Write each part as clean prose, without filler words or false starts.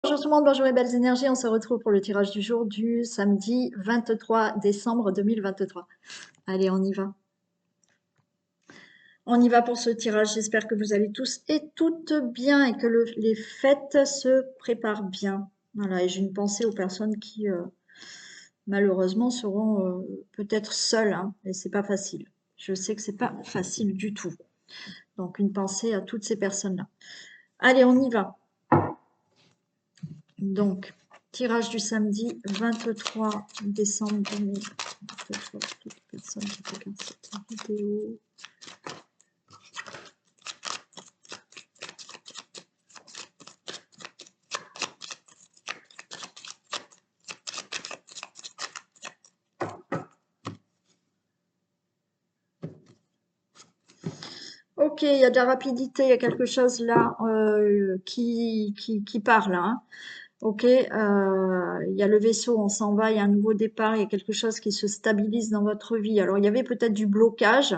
Bonjour tout le monde, bonjour les belles énergies, on se retrouve pour le tirage du jour du samedi 23 décembre 2023. Allez, on y va. On y va pour ce tirage, j'espère que vous allez tous et toutes bien et que les fêtes se préparent bien. Voilà, et j'ai une pensée aux personnes qui malheureusement seront peut-être seules, hein, et c'est pas facile. Je sais que c'est pas facile du tout. Donc une pensée à toutes ces personnes-là. Allez, on y va. Donc, tirage du samedi 23 décembre 2023. Toute personne qui regarde cette vidéo. Ok, il y a de la rapidité, il y a quelque chose là qui parle. Hein. Ok, il y a le vaisseau, on s'en va, il y a un nouveau départ, il y a quelque chose qui se stabilise dans votre vie. Alors, il y avait peut-être du blocage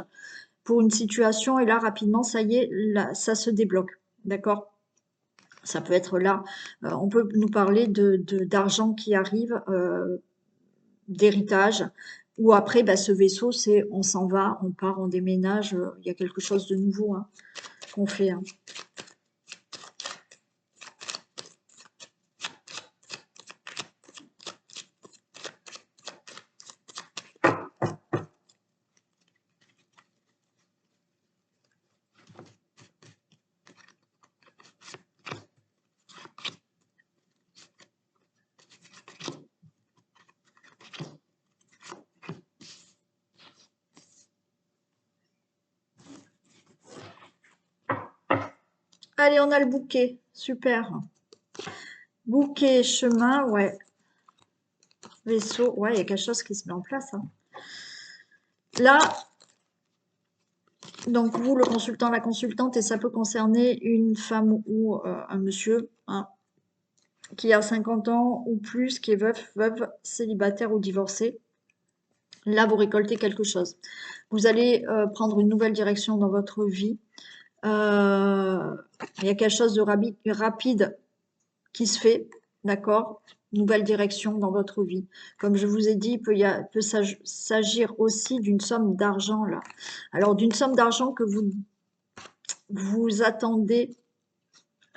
pour une situation et là, rapidement, ça y est, là, ça se débloque. D'accord? Ça peut être là, on peut nous parler d'argent qui arrive, d'héritage, ou après, bah, ce vaisseau, c'est on s'en va, on part, on déménage, il y a quelque chose de nouveau hein, qu'on fait. Hein. Allez, on a le bouquet, super. Bouquet, chemin, ouais. Vaisseau, ouais, il y a quelque chose qui se met en place. Hein. Là, donc vous, le consultant, la consultante, et ça peut concerner une femme ou un monsieur hein, qui a 50 ans ou plus, qui est veuf, veuve, célibataire ou divorcé. Là, vous récoltez quelque chose. Vous allez prendre une nouvelle direction dans votre vie. Il y a quelque chose de rapide qui se fait, d'accord? Nouvelle direction dans votre vie. Comme je vous ai dit, il peut s'agir aussi d'une somme d'argent là. Alors d'une somme d'argent que vous attendez,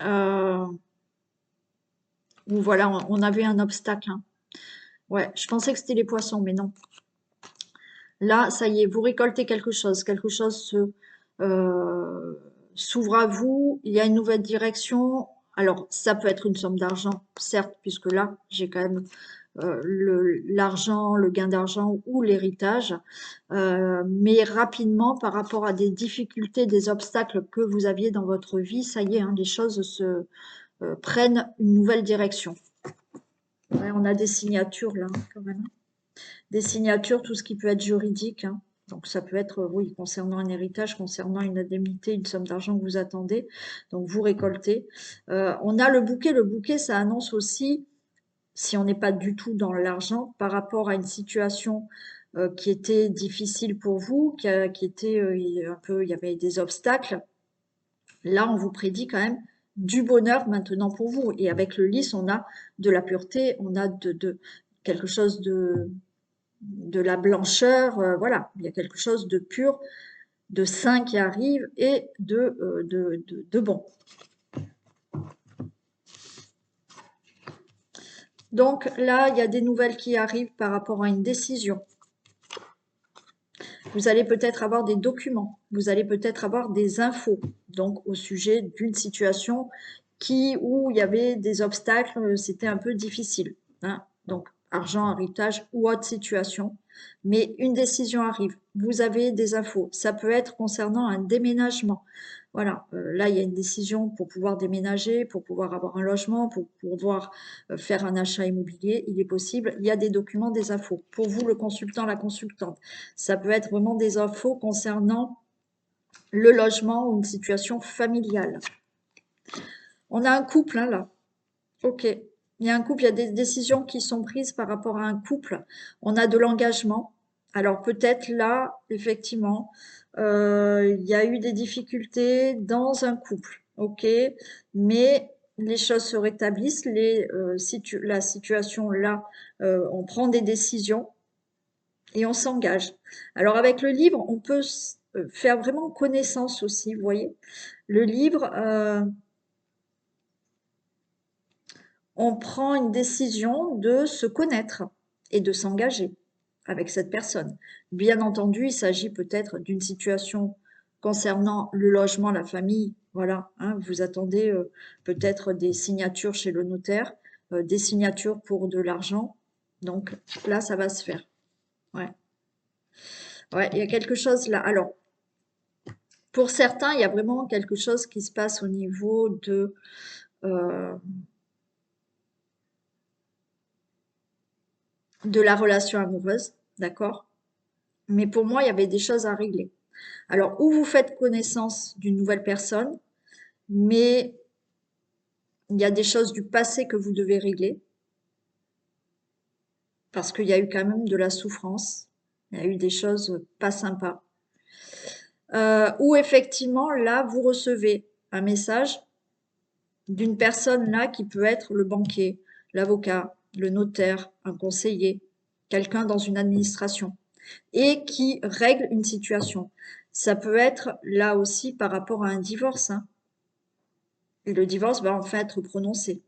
ou voilà, on avait un obstacle. Hein. Ouais, je pensais que c'était les poissons, mais non. Là, ça y est, vous récoltez quelque chose s'ouvre à vous, il y a une nouvelle direction. Alors, ça peut être une somme d'argent, certes, puisque là, j'ai quand même l'argent, le gain d'argent ou l'héritage, mais rapidement, par rapport à des difficultés, des obstacles que vous aviez dans votre vie, ça y est, hein, les choses prennent une nouvelle direction. Ouais, on a des signatures là, quand même. Des signatures, tout ce qui peut être juridique. Hein. Donc ça peut être, oui, concernant un héritage, concernant une indemnité, une somme d'argent que vous attendez. Donc vous récoltez. On a le bouquet. Le bouquet, ça annonce aussi, si on n'est pas du tout dans l'argent, par rapport à une situation qui était difficile pour vous, qui était un peu, il y avait des obstacles. Là, on vous prédit quand même du bonheur maintenant pour vous. Et avec le lys, on a de la pureté, on a quelque chose de la blancheur, voilà, il y a quelque chose de pur, de sain qui arrive et de bon. Donc là, il y a des nouvelles qui arrivent par rapport à une décision. Vous allez peut-être avoir des documents, vous allez peut-être avoir des infos, donc au sujet d'une situation où il y avait des obstacles, c'était un peu difficile. Hein. Donc argent, héritage ou autre situation, mais une décision arrive. Vous avez des infos. Ça peut être concernant un déménagement. Voilà, là il y a une décision pour pouvoir déménager, pour pouvoir avoir un logement, pour pouvoir faire un achat immobilier. Il est possible. Il y a des documents, des infos. Pour vous, le consultant, la consultante, ça peut être vraiment des infos concernant le logement ou une situation familiale. On a un couple hein, là. Ok. Il y a un couple, il y a des décisions qui sont prises par rapport à un couple. On a de l'engagement. Alors peut-être là, effectivement, il y a eu des difficultés dans un couple. Ok. Mais les choses se rétablissent, la situation là, on prend des décisions et on s'engage. Alors avec le livre, on peut faire vraiment connaissance aussi, vous voyez. Le livre, on prend une décision de se connaître et de s'engager avec cette personne. Bien entendu, il s'agit peut-être d'une situation concernant le logement, la famille. Voilà, hein, vous attendez peut-être des signatures chez le notaire, des signatures pour de l'argent. Donc là, ça va se faire. Ouais, ouais, il y a quelque chose là. Alors, pour certains, il y a vraiment quelque chose qui se passe au niveau euh, de la relation amoureuse, d'accord? Mais pour moi, il y avait des choses à régler. Alors, ou vous faites connaissance d'une nouvelle personne, mais il y a des choses du passé que vous devez régler, parce qu'il y a eu quand même de la souffrance, il y a eu des choses pas sympas. Ou effectivement, là, vous recevez un message d'une personne là qui peut être le banquier, l'avocat, le notaire, un conseiller, quelqu'un dans une administration, et qui règle une situation. Ça peut être là aussi par rapport à un divorce, hein. Et le divorce va enfin être prononcé.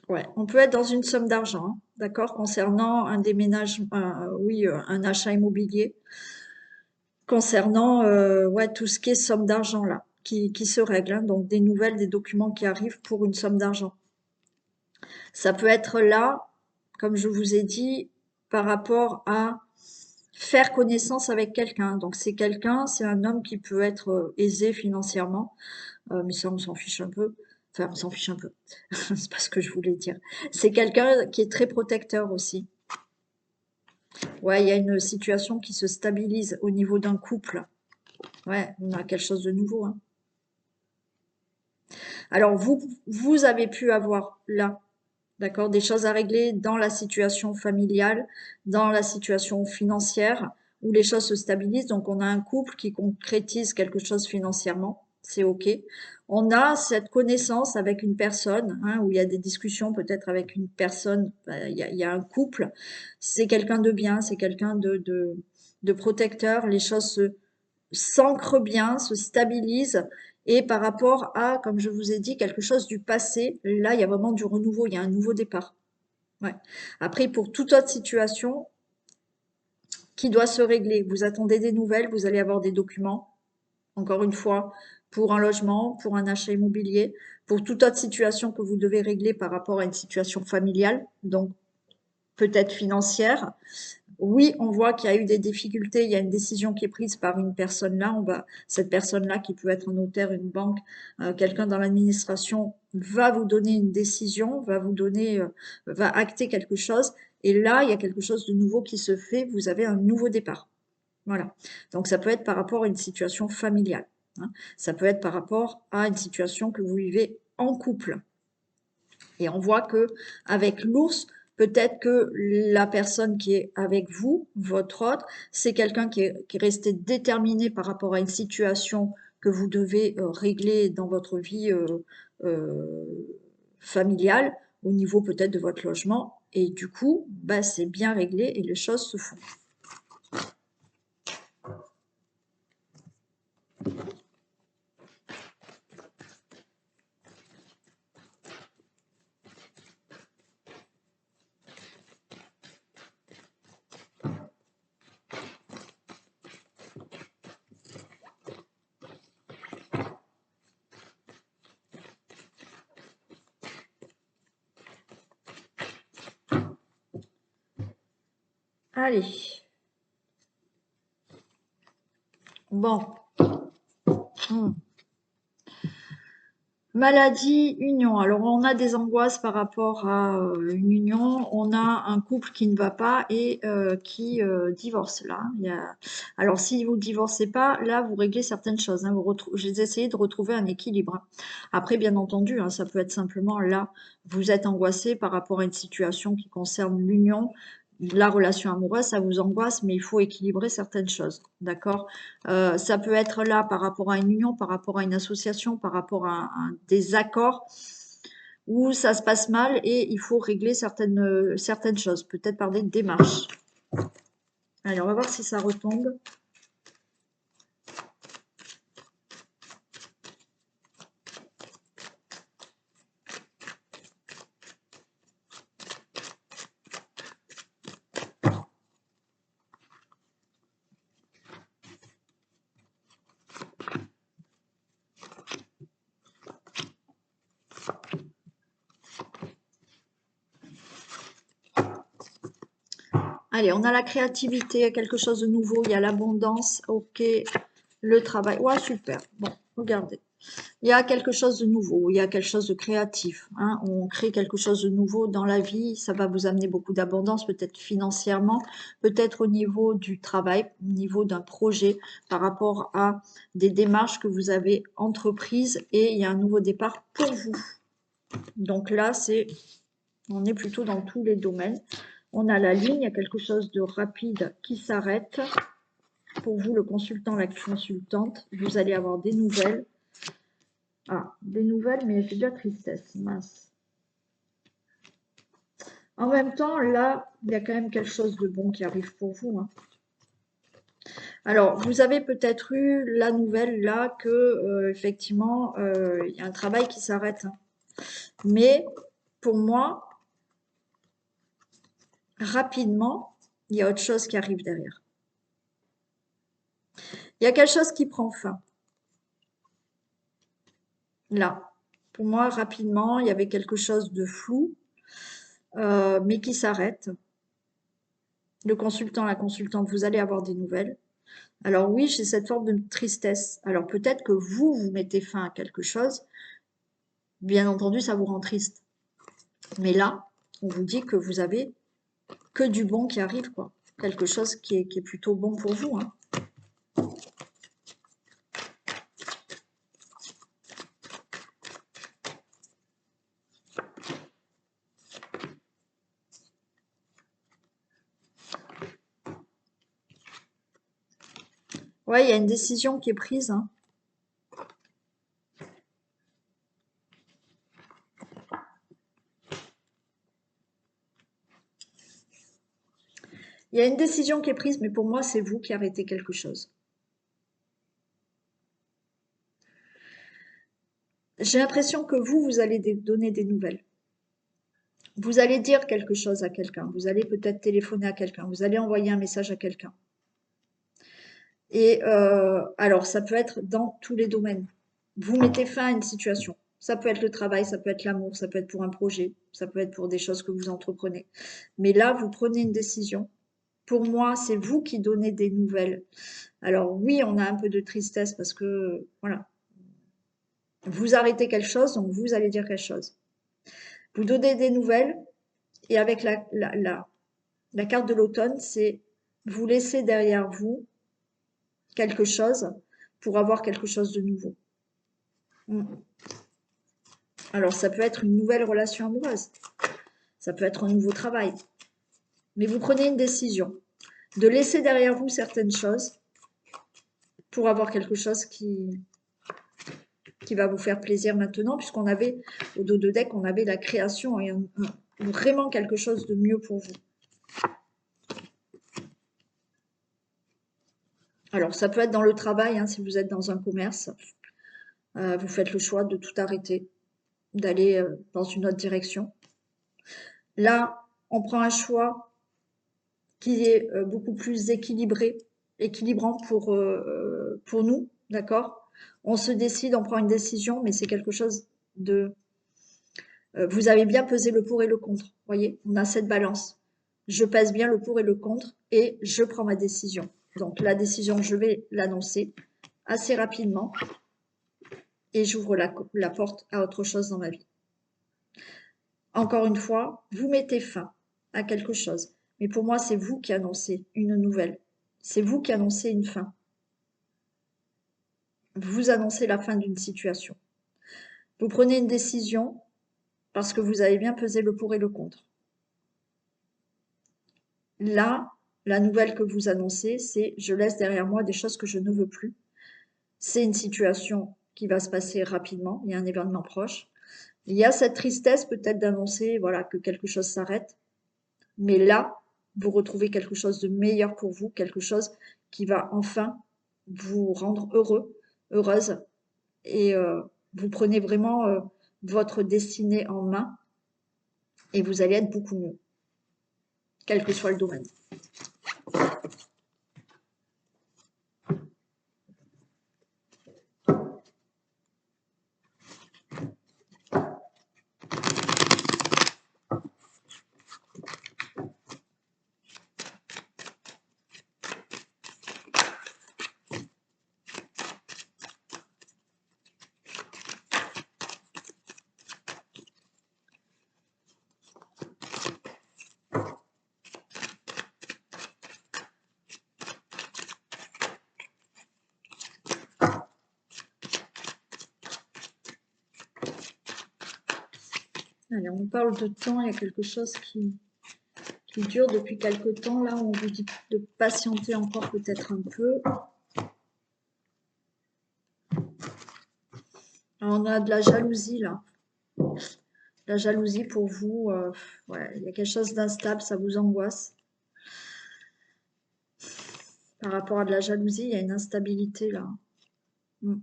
Ouais, on peut être dans une somme d'argent, hein, d'accord, concernant un déménagement, oui, un achat immobilier, concernant ouais, tout ce qui est somme d'argent là, qui se règle, hein, donc des nouvelles, des documents qui arrivent pour une somme d'argent. Ça peut être là, comme je vous ai dit, par rapport à faire connaissance avec quelqu'un. Donc c'est quelqu'un, c'est un homme qui peut être aisé financièrement, mais ça on s'en fiche un peu. Enfin, on s'en fiche un peu. C'est pas ce que je voulais dire. C'est quelqu'un qui est très protecteur aussi. Ouais, il y a une situation qui se stabilise au niveau d'un couple. Ouais, on a quelque chose de nouveau, hein. Alors vous avez pu avoir là, d'accord, des choses à régler dans la situation familiale, dans la situation financière, où les choses se stabilisent. Donc on a un couple qui concrétise quelque chose financièrement, c'est OK. On a cette connaissance avec une personne, hein, où il y a des discussions peut-être avec une personne, il y a un couple, c'est quelqu'un de bien, c'est quelqu'un de protecteur, les choses s'ancrent bien, se stabilisent. Et par rapport à, comme je vous ai dit, quelque chose du passé, là, il y a vraiment du renouveau, il y a un nouveau départ. Ouais. Après, pour toute autre situation qui doit se régler, vous attendez des nouvelles, vous allez avoir des documents, encore une fois, pour un logement, pour un achat immobilier, pour toute autre situation que vous devez régler par rapport à une situation familiale, donc peut-être financière. Oui, on voit qu'il y a eu des difficultés, il y a une décision qui est prise par une personne là, cette personne-là qui peut être un notaire, une banque, quelqu'un dans l'administration va vous donner une décision, va acter quelque chose, et là, il y a quelque chose de nouveau qui se fait, vous avez un nouveau départ. Voilà. Donc ça peut être par rapport à une situation familiale, hein. Ça peut être par rapport à une situation que vous vivez en couple. Et on voit que avec l'ours, peut-être que la personne qui est avec vous, votre hôte, c'est quelqu'un qui est resté déterminé par rapport à une situation que vous devez régler dans votre vie euh, familiale, au niveau peut-être de votre logement. Et du coup, bah, c'est bien réglé et les choses se font. Allez, bon. Hmm. Maladie, union. Alors, on a des angoisses par rapport à une union. On a un couple qui ne va pas et qui divorce là. Alors, si vous divorcez pas, là, vous réglez certaines choses, hein. J'ai essayé de retrouver un équilibre, hein. Après, bien entendu, hein, ça peut être simplement là, vous êtes angoissé par rapport à une situation qui concerne l'union. La relation amoureuse, ça vous angoisse, mais il faut équilibrer certaines choses, d'accord? Ça peut être là par rapport à une union, par rapport à une association, par rapport à des accords où ça se passe mal et il faut régler certaines choses, peut-être par des démarches. Allez, on va voir si ça retombe. Allez, on a la créativité, quelque chose de nouveau, il y a l'abondance, ok, le travail. Ouais, super. Bon, regardez. Il y a quelque chose de nouveau, il y a quelque chose de créatif, hein. On crée quelque chose de nouveau dans la vie, ça va vous amener beaucoup d'abondance, peut-être financièrement, peut-être au niveau du travail, au niveau d'un projet, par rapport à des démarches que vous avez entreprises et il y a un nouveau départ pour vous. Donc là, on est plutôt dans tous les domaines. On a la ligne, il y a quelque chose de rapide qui s'arrête. Pour vous, le consultant, la consultante, vous allez avoir des nouvelles. Ah, des nouvelles, mais j'ai de la tristesse, mince. En même temps, là, il y a quand même quelque chose de bon qui arrive pour vous, hein. Alors, vous avez peut-être eu la nouvelle là que, effectivement, il y a un travail qui s'arrête, hein. Mais pour moi, rapidement, il y a autre chose qui arrive derrière. Il y a quelque chose qui prend fin. Là, pour moi, rapidement, il y avait quelque chose de flou, mais qui s'arrête. Le consultant, la consultante, vous allez avoir des nouvelles. Alors oui, j'ai cette forme de tristesse. Alors peut-être que vous mettez fin à quelque chose. Bien entendu, ça vous rend triste. Mais là, on vous dit que vous avez que du bon qui arrive, quoi. Quelque chose qui est plutôt bon pour vous, hein. Ouais, il y a une décision qui est prise, hein. Il y a une décision qui est prise, mais pour moi, c'est vous qui arrêtez quelque chose. J'ai l'impression que vous allez donner des nouvelles. Vous allez dire quelque chose à quelqu'un. Vous allez peut-être téléphoner à quelqu'un. Vous allez envoyer un message à quelqu'un. Et alors, ça peut être dans tous les domaines. Vous mettez fin à une situation. Ça peut être le travail, ça peut être l'amour, ça peut être pour un projet, ça peut être pour des choses que vous entreprenez. Mais là, vous prenez une décision. Pour moi, c'est vous qui donnez des nouvelles. Alors oui, on a un peu de tristesse parce que, voilà, vous arrêtez quelque chose, donc vous allez dire quelque chose. Vous donnez des nouvelles et avec la carte de l'automne, c'est vous laissez derrière vous quelque chose pour avoir quelque chose de nouveau. Alors, ça peut être une nouvelle relation amoureuse, ça peut être un nouveau travail, mais vous prenez une décision de laisser derrière vous certaines choses pour avoir quelque chose qui va vous faire plaisir maintenant, puisqu'on avait, au dos de deck, on avait la création et vraiment quelque chose de mieux pour vous. Alors, ça peut être dans le travail, hein, si vous êtes dans un commerce, vous faites le choix de tout arrêter, d'aller dans une autre direction. Là, on prend un choix qui est beaucoup plus équilibrant pour nous, d'accord? On se décide, on prend une décision, mais c'est quelque chose de... vous avez bien pesé le pour et le contre, voyez? On a cette balance. Je pèse bien le pour et le contre et je prends ma décision. Donc la décision, je vais l'annoncer assez rapidement et j'ouvre la porte à autre chose dans ma vie. Encore une fois, vous mettez fin à quelque chose. Mais pour moi, c'est vous qui annoncez une nouvelle. C'est vous qui annoncez une fin. Vous annoncez la fin d'une situation. Vous prenez une décision parce que vous avez bien pesé le pour et le contre. Là, la nouvelle que vous annoncez, c'est je laisse derrière moi des choses que je ne veux plus. C'est une situation qui va se passer rapidement, il y a un événement proche. Il y a cette tristesse peut-être d'annoncer voilà, que quelque chose s'arrête, mais là, vous retrouvez quelque chose de meilleur pour vous, quelque chose qui va enfin vous rendre heureux, heureuse, et vous prenez vraiment votre destinée en main, et vous allez être beaucoup mieux, quel que soit le domaine. Allez, on parle de temps, il y a quelque chose qui dure depuis quelque temps. Là, on vous dit de patienter encore peut-être un peu. Alors, on a de la jalousie là. La jalousie pour vous, ouais, il y a quelque chose d'instable, ça vous angoisse. Par rapport à de la jalousie, il y a une instabilité là. Mm.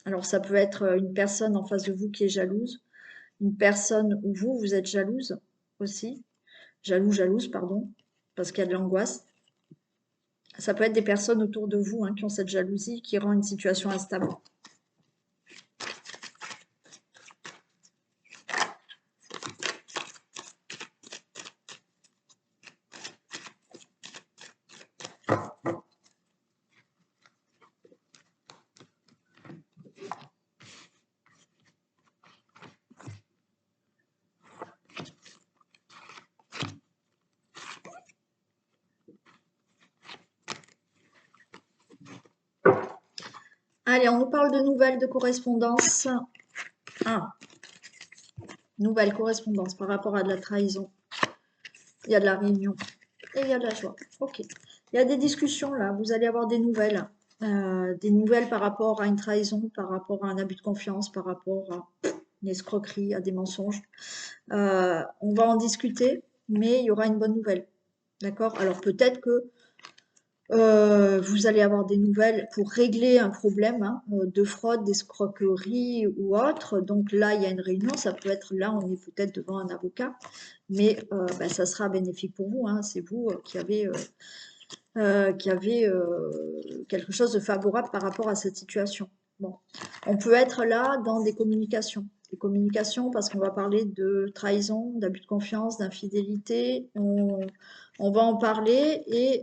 Alors, ça peut être une personne en face de vous qui est jalouse, une personne où vous êtes jalouse aussi. Jalouse, pardon, parce qu'il y a de l'angoisse. Ça peut être des personnes autour de vous qui ont cette jalousie qui rend une situation instable. Allez, on nous parle de nouvelles de correspondance. Ah, nouvelle correspondance par rapport à de la trahison. Il y a de la réunion et il y a de la joie. Ok. Il y a des discussions là, vous allez avoir des nouvelles. Des nouvelles par rapport à une trahison, par rapport à un abus de confiance, par rapport à une escroquerie, à des mensonges. On va en discuter, mais il y aura une bonne nouvelle. D'accord? Alors peut-être que vous allez avoir des nouvelles pour régler un problème de fraude, d'escroquerie ou autre. Donc là, il y a une réunion. Ça peut être là, on est peut-être devant un avocat, mais ça sera bénéfique pour vous. C'est vous qui avez quelque chose de favorable par rapport à cette situation. Bon, on peut être là dans des communications. Des communications parce qu'on va parler de trahison, d'abus de confiance, d'infidélité. On va en parler et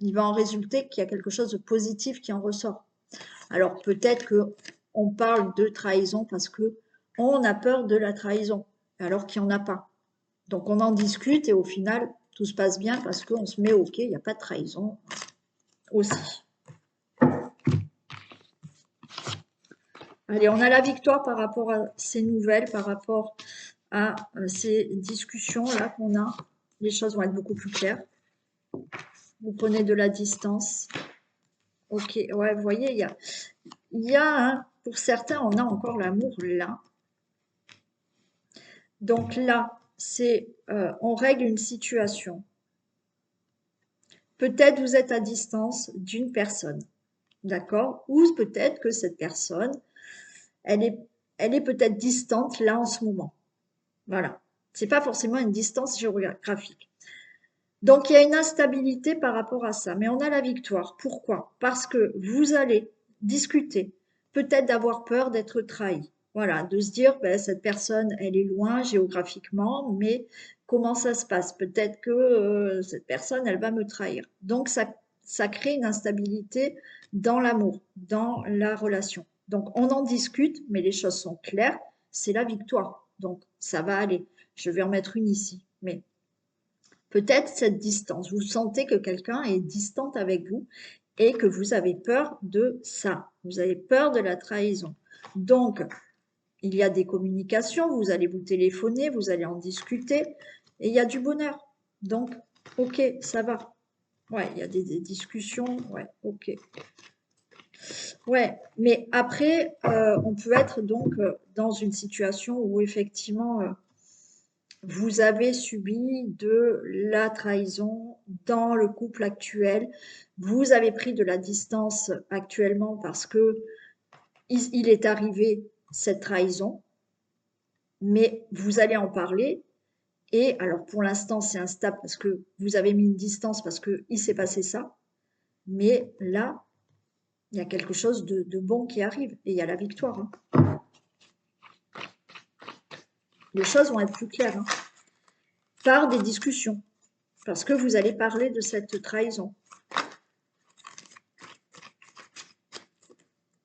il va en résulter qu'il y a quelque chose de positif qui en ressort. Alors peut-être qu'on parle de trahison parce que on a peur de la trahison, alors qu'il n'y en a pas. Donc on en discute et au final, tout se passe bien parce qu'on se met OK, il n'y a pas de trahison aussi. Allez, on a la victoire par rapport à ces nouvelles, par rapport à ces discussions-là qu'on a. Les choses vont être beaucoup plus claires. Vous prenez de la distance. Ok, ouais, vous voyez, il y a pour certains, on a encore l'amour là. Donc là, c'est on règle une situation. Peut-être vous êtes à distance d'une personne, d'accord? Ou peut-être que cette personne, elle est peut-être distante là en ce moment. Voilà. C'est pas forcément une distance géographique. Donc il y a une instabilité par rapport à ça, mais on a la victoire. Pourquoi? Parce que vous allez discuter, peut-être d'avoir peur d'être trahi. Voilà, de se dire, ben, cette personne, elle est loin géographiquement, mais comment ça se passe? Peut-être que cette personne, elle va me trahir. Donc ça crée une instabilité dans l'amour, dans la relation. Donc, on en discute, mais les choses sont claires, c'est la victoire. Donc, ça va aller. Je vais en mettre une ici. Mais peut-être cette distance. Vous sentez que quelqu'un est distante avec vous et que vous avez peur de ça. Vous avez peur de la trahison. Donc, il y a des communications, vous allez vous téléphoner, vous allez en discuter et il y a du bonheur. Donc, ok, ça va. Ouais, il y a des discussions, ouais, ok. Ouais, mais après, on peut être donc dans une situation où effectivement, vous avez subi de la trahison dans le couple actuel. Vous avez pris de la distance actuellement parce que il est arrivé cette trahison, mais vous allez en parler. Et alors, pour l'instant, c'est instable parce que vous avez mis une distance parce qu'il s'est passé ça. Mais là, il y a quelque chose de bon qui arrive et il y a la victoire. Hein. Les choses vont être plus claires hein, par des discussions parce que vous allez parler de cette trahison.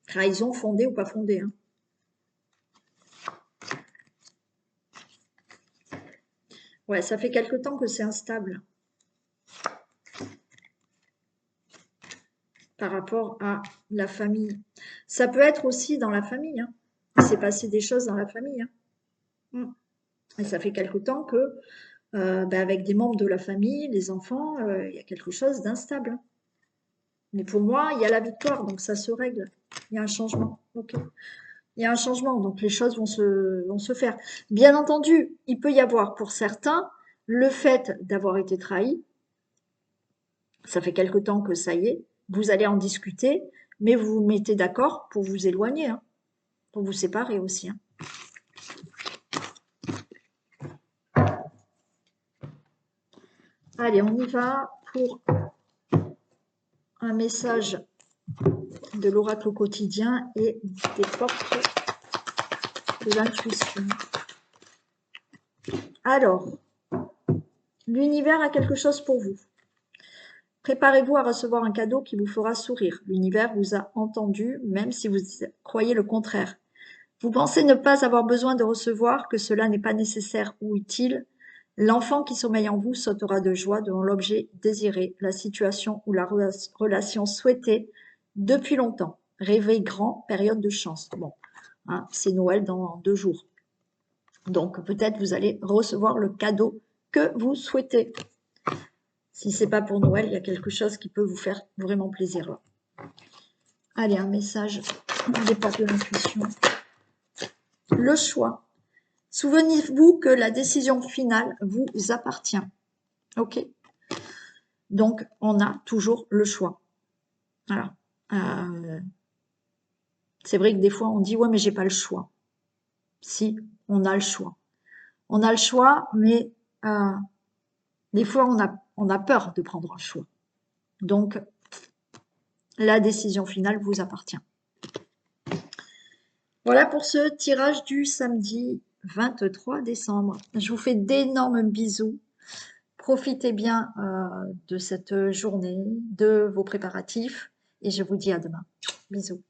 Trahison fondée ou pas fondée. Hein. Ouais, ça fait quelque temps que c'est instable par rapport à la famille. Ça peut être aussi dans la famille. Hein. Il s'est passé des choses dans la famille. Hein. Et ça fait quelque temps que, avec des membres de la famille, les enfants, il y a quelque chose d'instable. Hein. Mais pour moi, il y a la victoire, donc ça se règle. Il y a un changement. Ok. Il y a un changement, donc les choses vont se faire. Bien entendu, il peut y avoir pour certains le fait d'avoir été trahi. Ça fait quelque temps que ça y est, vous allez en discuter, mais vous vous mettez d'accord pour vous éloigner, hein, pour vous séparer aussi. Hein. Allez, on y va pour un message de l'oracle au quotidien et des portes de l'intuition. Alors, l'univers a quelque chose pour vous. Préparez-vous à recevoir un cadeau qui vous fera sourire. L'univers vous a entendu, même si vous croyez le contraire. Vous pensez ne pas avoir besoin de recevoir, que cela n'est pas nécessaire ou utile. L'enfant qui sommeille en vous sautera de joie devant l'objet désiré, la situation ou la relation souhaitée depuis longtemps. Rêvez grand, période de chance. Bon, hein, c'est Noël dans 2 jours. Donc peut-être vous allez recevoir le cadeau que vous souhaitez. Si c'est pas pour Noël, il y a quelque chose qui peut vous faire vraiment plaisir là. Allez, un message des portes de l'intuition. Le choix. Souvenez-vous que la décision finale vous appartient. Ok. Donc, on a toujours le choix. Voilà. C'est vrai que des fois, on dit, ouais, mais j'ai pas le choix. Si, on a le choix. On a le choix, mais des fois, on a peur de prendre un choix. Donc, la décision finale vous appartient. Voilà pour ce tirage du samedi 23 décembre. Je vous fais d'énormes bisous. Profitez bien de cette journée, de vos préparatifs et je vous dis à demain. Bisous.